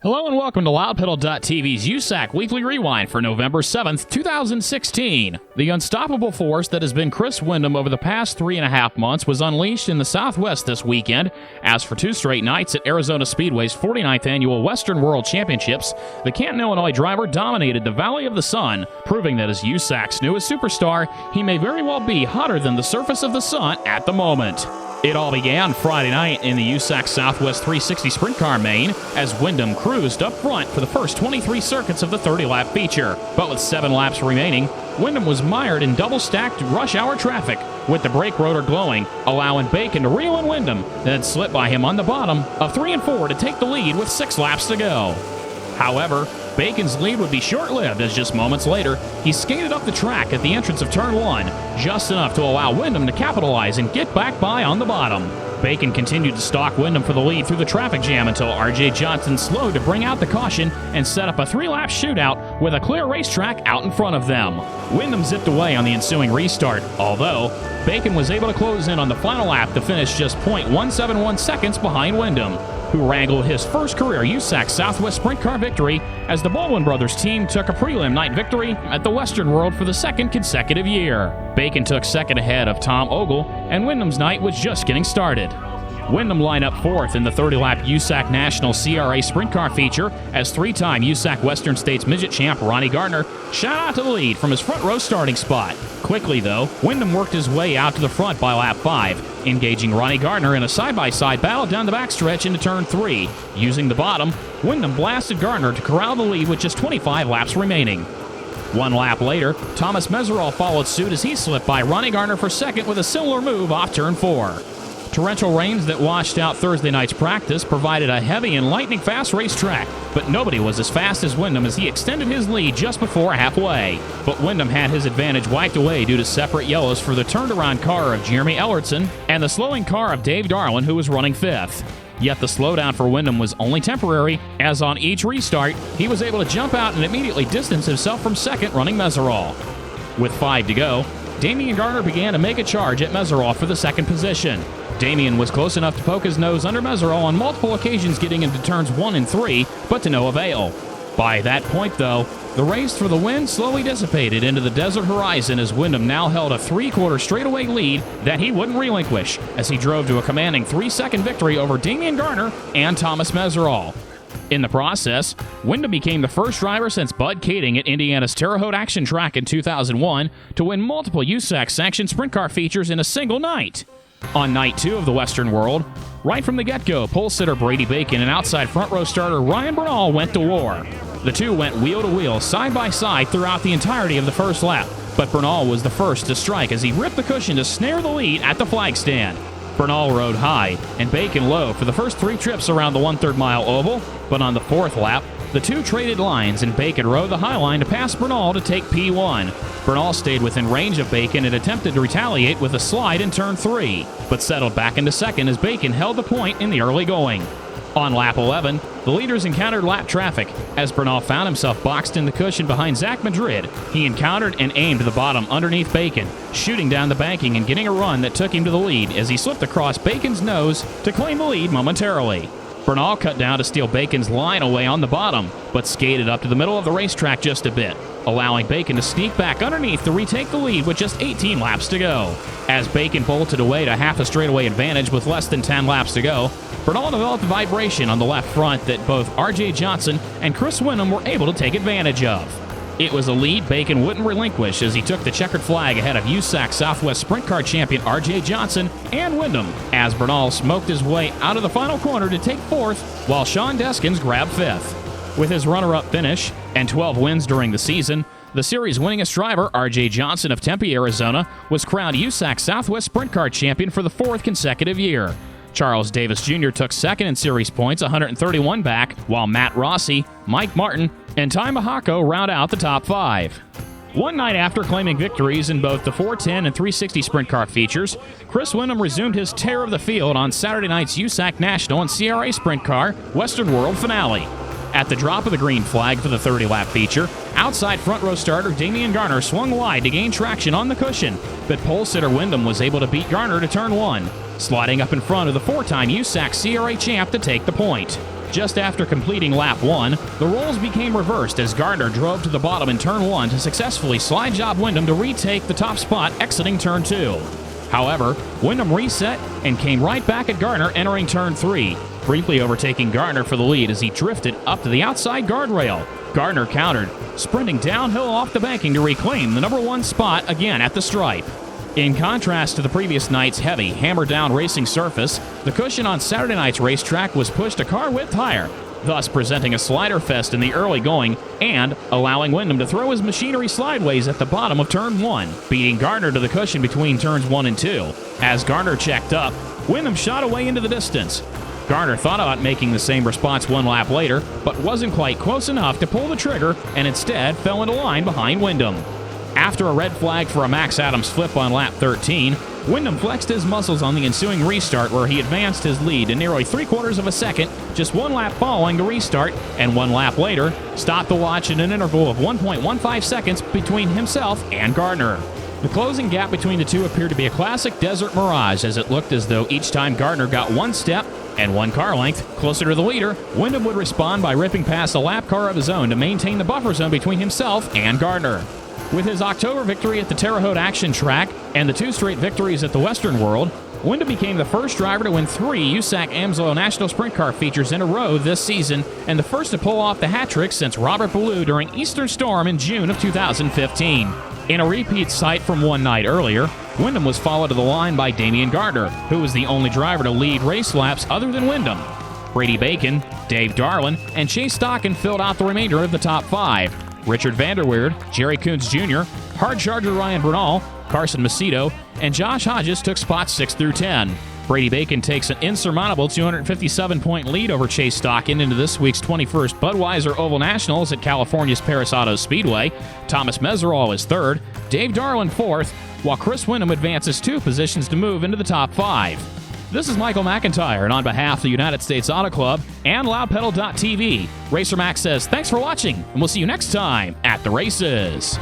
Hello and welcome to LoudPedal.tv's USAC Weekly Rewind for November 7th, 2016. The unstoppable force that has been Chris Windom over the past 3.5 months was unleashed in the Southwest this weekend, as for 2 straight nights at Arizona Speedway's 49th Annual Western World Championships, the Canton, Illinois driver dominated the Valley of the Sun, proving that as USAC's newest superstar, he may very well be hotter than the surface of the sun at the moment. It all began Friday night in the USAC Southwest 360 Sprint Car Main as Windom cruised up front for the first 23 circuits of the 30-lap feature. But with 7 laps remaining, Windom was mired in double-stacked rush hour traffic, with the brake rotor glowing, allowing Bacon to reel in Windom, then slip by him on the bottom of 3 and 4 to take the lead with 6 laps to go. However, Bacon's lead would be short-lived as just moments later, he skated up the track at the entrance of Turn 1, just enough to allow Windom to capitalize and get back by on the bottom. Bacon continued to stalk Windom for the lead through the traffic jam until RJ Johnson slowed to bring out the caution and set up a 3-lap shootout with a clear racetrack out in front of them. Windom zipped away on the ensuing restart, although Bacon was able to close in on the final lap to finish just .171 seconds behind Windom, who wrangled his first career USAC Southwest Sprint Car victory as the Baldwin Brothers team took a prelim night victory at the Western World for the 2nd consecutive year. Bacon took second ahead of Tom Ogle, and Windom's night was just getting started. Windom lined up 4th in the 30-lap USAC National CRA Sprint Car feature as 3-time USAC Western States Midget champ Ronnie Gardner shot out to the lead from his front row starting spot. Quickly, though, Windom worked his way out to the front by lap 5, engaging Ronnie Gardner in a side-by-side battle down the backstretch into Turn 3. Using the bottom, Windom blasted Gardner to corral the lead with just 25 laps remaining. 1 lap later, Thomas Meserol followed suit as he slipped by Ronnie Gardner for second with a similar move off Turn 4. Torrential rains that washed out Thursday night's practice provided a heavy and lightning-fast racetrack, but nobody was as fast as Windom as he extended his lead just before halfway. But Windom had his advantage wiped away due to separate yellows for the turned-around car of Jeremy Ellertson and the slowing car of Dave Darwin, who was running 5th. Yet the slowdown for Windom was only temporary, as on each restart, he was able to jump out and immediately distance himself from second running Meserol. With 5 to go, Damian Gardner began to make a charge at Meserol for the 2nd position. Damian was close enough to poke his nose under Meserol on multiple occasions getting into turns 1 and 3, but to no avail. By that point, though, the race for the win slowly dissipated into the desert horizon as Windom now held a 3/4 straightaway lead that he wouldn't relinquish as he drove to a commanding 3-second victory over Damian Gardner and Thomas Meserol. In the process, Windom became the first driver since Bud Kading at Indiana's Terre Haute Action Track in 2001 to win multiple USAC-sanctioned sprint car features in a single night. On night 2 of the Western World, right from the get-go, pole sitter Brady Bacon and outside front row starter Ryan Bernal went to war. The two went wheel-to-wheel, side-by-side throughout the entirety of the first lap, but Bernal was the first to strike as he ripped the cushion to snare the lead at the flag stand. Bernal rode high and Bacon low for the first 3 trips around the 1/3 mile oval, but on the 4th lap, the two traded lines and Bacon rode the high line to pass Bernal to take P1. Bernal stayed within range of Bacon and attempted to retaliate with a slide in Turn 3, but settled back into second as Bacon held the point in the early going. On lap 11, the leaders encountered lap traffic as Bernal found himself boxed in the cushion behind Zach Madrid. He encountered and aimed the bottom underneath Bacon, shooting down the banking and getting a run that took him to the lead as he slipped across Bacon's nose to claim the lead momentarily. Bernal cut down to steal Bacon's line away on the bottom, but skated up to the middle of the racetrack just a bit, allowing Bacon to sneak back underneath to retake the lead with just 18 laps to go. As Bacon bolted away to half a straightaway advantage with less than 10 laps to go, Bernal developed a vibration on the left front that both RJ Johnson and Chris Windom were able to take advantage of. It was a lead Bacon wouldn't relinquish as he took the checkered flag ahead of USAC Southwest Sprint Car champion RJ Johnson and Windom, as Bernal smoked his way out of the final corner to take 4th, while Sean Deskins grabbed 5th. With his runner-up finish and 12 wins during the season, the series winningest driver, RJ Johnson of Tempe, Arizona, was crowned USAC Southwest Sprint Car champion for the 4th consecutive year. Charles Davis Jr. took second in series points, 131 back, while Matt Rossi, Mike Martin, and Ty Mahako round out the top 5. One night after claiming victories in both the 410 and 360 sprint car features, Chris Windom resumed his tear of the field on Saturday night's USAC National and CRA Sprint Car Western World finale. At the drop of the green flag for the 30-lap feature, outside front row starter Damian Gardner swung wide to gain traction on the cushion, but pole sitter Windom was able to beat Gardner to turn 1, sliding up in front of the 4-time USAC CRA champ to take the point. Just after completing lap 1, the roles became reversed as Gardner drove to the bottom in turn 1 to successfully slide job Windham to retake the top spot exiting turn 2. However, Windham reset and came right back at Gardner entering turn 3, briefly overtaking Gardner for the lead as he drifted up to the outside guardrail. Gardner countered, sprinting downhill off the banking to reclaim the number 1 spot again at the stripe. In contrast to the previous night's heavy, hammer-down racing surface, the cushion on Saturday night's racetrack was pushed a car width higher, thus presenting a slider fest in the early going and allowing Windham to throw his machinery sideways at the bottom of turn 1, beating Gardner to the cushion between turns 1 and 2. As Gardner checked up, Windham shot away into the distance. Gardner thought about making the same response 1 lap later, but wasn't quite close enough to pull the trigger and instead fell into line behind Windham. After a red flag for a Max Adams flip on lap 13, Windham flexed his muscles on the ensuing restart where he advanced his lead to nearly 3/4 of a second, just 1 lap following the restart, and 1 lap later, stopped the watch at an interval of 1.15 seconds between himself and Gardner. The closing gap between the two appeared to be a classic desert mirage as it looked as though each time Gardner got 1 step and 1 car length closer to the leader, Windham would respond by ripping past a lap car of his own to maintain the buffer zone between himself and Gardner. With his October victory at the Terre Haute Action Track and the 2 straight victories at the Western World, Windham became the first driver to win 3 USAC AMSOIL National Sprint Car features in a row this season and the first to pull off the hat trick since Robert Ballou during Eastern Storm in June of 2015. In a repeat sight from one night earlier, Windham was followed to the line by Damian Gardner, who was the only driver to lead race laps other than Windham. Brady Bacon, Dave Darlin, and Chase Stockin filled out the remainder of the top 5. Richard Vanderweerd, Jerry Coons Jr., hard charger Ryan Bernal, Carson Macedo, and Josh Hodges took spots 6 through 10. Brady Bacon takes an insurmountable 257-point lead over Chase Stockin into this week's 21st Budweiser Oval Nationals at California's Paris Auto Speedway. Thomas Meserol is 3rd, Dave Darlin 4th, while Chris Windham advances 2 positions to move into the top 5. This is Michael McIntyre, and on behalf of the United States Auto Club and LoudPedal.tv, Racer Max says thanks for watching, and we'll see you next time at the races.